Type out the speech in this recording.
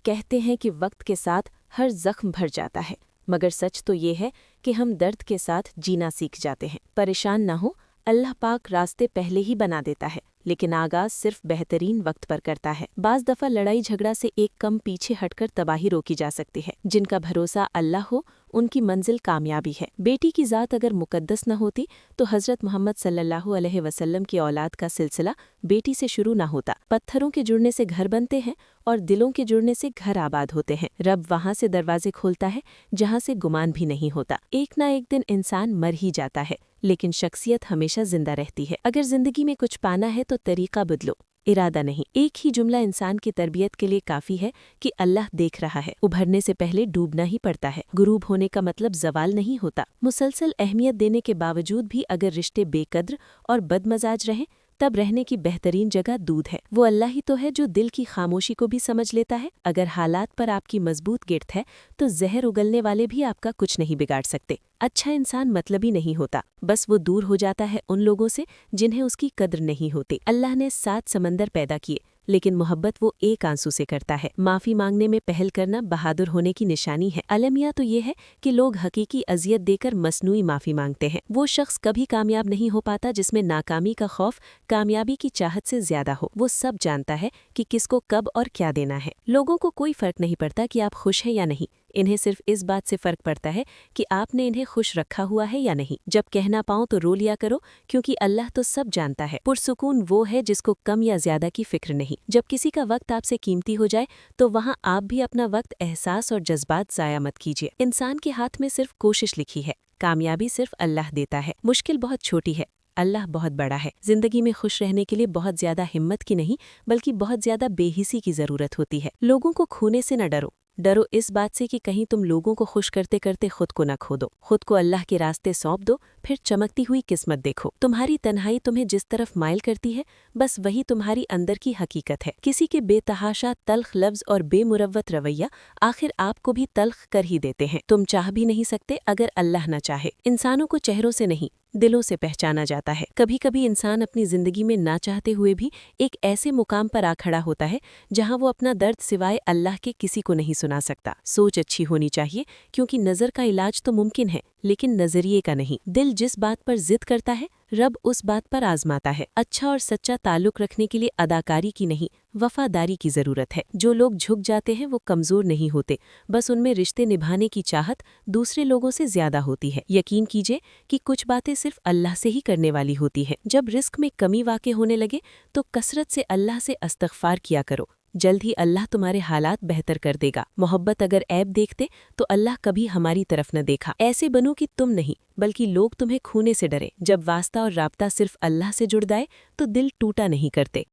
کہتے ہیں کہ وقت کے ساتھ ہر زخم بھر جاتا ہے، مگر سچ تو یہ ہے کہ ہم درد کے ساتھ جینا سیکھ جاتے ہیں۔ پریشان نہ ہو، اللہ پاک راستے پہلے ہی بنا دیتا ہے، لیکن آغاز صرف بہترین وقت پر کرتا ہے۔ بعض دفعہ لڑائی جھگڑا سے ایک کم پیچھے ہٹ کر تباہی روکی جا سکتی ہے۔ جن کا بھروسہ اللہ ہو ان کی منزل کامیابی ہے۔ بیٹی کی ذات اگر مقدس نہ ہوتی تو حضرت محمد صلی اللہ علیہ وسلم کی اولاد کا سلسلہ بیٹی سے شروع نہ ہوتا۔ پتھروں کے جڑنے سے گھر بنتے ہیں اور دلوں کے جڑنے سے گھر آباد ہوتے ہیں۔ رب وہاں سے دروازے کھولتا ہے جہاں سے گمان بھی نہیں ہوتا۔ ایک نہ ایک دن انسان مر ہی جاتا ہے، لیکن شخصیت ہمیشہ زندہ رہتی ہے۔ اگر زندگی میں کچھ پانا ہے تو طریقہ بدلو، ارادہ نہیں۔ ایک ہی جملہ انسان کی تربیت کے لیے کافی ہے کہ اللہ دیکھ رہا ہے۔ ابھرنے سے پہلے ڈوبنا ہی پڑتا ہے۔ غروب ہونے کا مطلب زوال نہیں ہوتا۔ مسلسل اہمیت دینے کے باوجود بھی اگر رشتے بے قدر اور بدمزاج رہیں تب رہنے کی بہترین جگہ دودھ ہے۔ وہ اللہ ہی تو ہے جو دل کی خاموشی کو بھی سمجھ لیتا ہے۔ اگر حالات پر آپ کی مضبوط گرفت ہے تو زہر اگلنے والے بھی آپ کا کچھ نہیں بگاڑ سکتے۔ اچھا انسان مطلبی نہیں ہوتا، بس وہ دور ہو جاتا ہے ان لوگوں سے جنہیں اس کی قدر نہیں ہوتی۔ اللہ نے 7 سمندر پیدا کیے، لیکن محبت وہ ایک آنسو سے کرتا ہے۔ معافی مانگنے میں پہل کرنا بہادر ہونے کی نشانی ہے۔ المیہ تو یہ ہے کہ لوگ حقیقی اذیت دے کر مصنوعی معافی مانگتے ہیں۔ وہ شخص کبھی کامیاب نہیں ہو پاتا جس میں ناکامی کا خوف کامیابی کی چاہت سے زیادہ ہو۔ وہ سب جانتا ہے کہ کس کو کب اور کیا دینا ہے۔ لوگوں کو کوئی فرق نہیں پڑتا کہ آپ خوش ہیں یا نہیں، انہیں صرف اس بات سے فرق پڑتا ہے کہ آپ نے انہیں خوش رکھا ہوا ہے یا نہیں۔ جب کہنا پاؤں تو رو لیا کرو، کیونکہ اللہ تو سب جانتا ہے۔ پرسکون وہ ہے جس کو کم یا زیادہ کی فکر نہیں۔ جب کسی کا وقت آپ سے قیمتی ہو جائے تو وہاں آپ بھی اپنا وقت، احساس اور جذبات ضائع مت کیجیے۔ انسان کے ہاتھ میں صرف کوشش لکھی ہے، کامیابی صرف اللہ دیتا ہے۔ مشکل بہت چھوٹی ہے، اللہ بہت بڑا ہے۔ زندگی میں خوش رہنے کے لیے بہت زیادہ ہمت کی نہیں بلکہ بہت زیادہ بے حسی کی ضرورت ہوتی ہے۔ لوگوں کو کھونے سے نہ ڈرو، ڈرو اس بات سے کہ کہیں تم لوگوں کو خوش کرتے کرتے خود کو نہ کھو دو۔ خود کو اللہ کے راستے سونپ دو، پھر چمکتی ہوئی قسمت دیکھو۔ تمہاری تنہائی تمہیں جس طرف مائل کرتی ہے بس وہی تمہاری اندر کی حقیقت ہے۔ کسی کے بے تحاشا تلخ لفظ اور بے مروت رویہ آخر آپ کو بھی تلخ کر ہی دیتے ہیں۔ تم چاہ بھی نہیں سکتے اگر اللہ نہ چاہے۔ انسانوں کو چہروں سے نہیں دلوں سے پہچانا جاتا ہے۔ کبھی کبھی انسان اپنی زندگی میں نہ چاہتے ہوئے بھی ایک ایسے مقام پر آ کھڑا ہوتا ہے جہاں وہ اپنا درد سوائے اللہ کے کسی کو نہیں سنا سکتا۔ سوچ اچھی ہونی چاہیے، کیونکہ نظر کا علاج تو ممکن ہے لیکن نظریے کا نہیں۔ دل جس بات پر ضد کرتا ہے رب اس بات پر آزماتا ہے۔ اچھا اور سچا تعلق رکھنے کے لیے اداکاری کی نہیں وفاداری کی ضرورت ہے۔ جو لوگ جھک جاتے ہیں وہ کمزور نہیں ہوتے، بس ان میں رشتے نبھانے کی چاہت دوسرے لوگوں سے زیادہ ہوتی ہے۔ یقین کیجیے کہ کچھ باتیں صرف اللہ سے ہی کرنے والی ہوتی ہیں۔ جب رزق میں کمی واقع ہونے لگے تو کثرت سے اللہ سے استغفار کیا کرو، جلد ہی اللہ تمہارے حالات بہتر کر دے گا۔ محبت اگر عیب دیکھتے تو اللہ کبھی ہماری طرف نہ دیکھا۔ ایسے بنو کہ تم نہیں بلکہ لوگ تمہیں کھونے سے ڈرے۔ جب واسطہ اور رابطہ صرف اللہ سے جڑ جائے تو دل ٹوٹا نہیں کرتے۔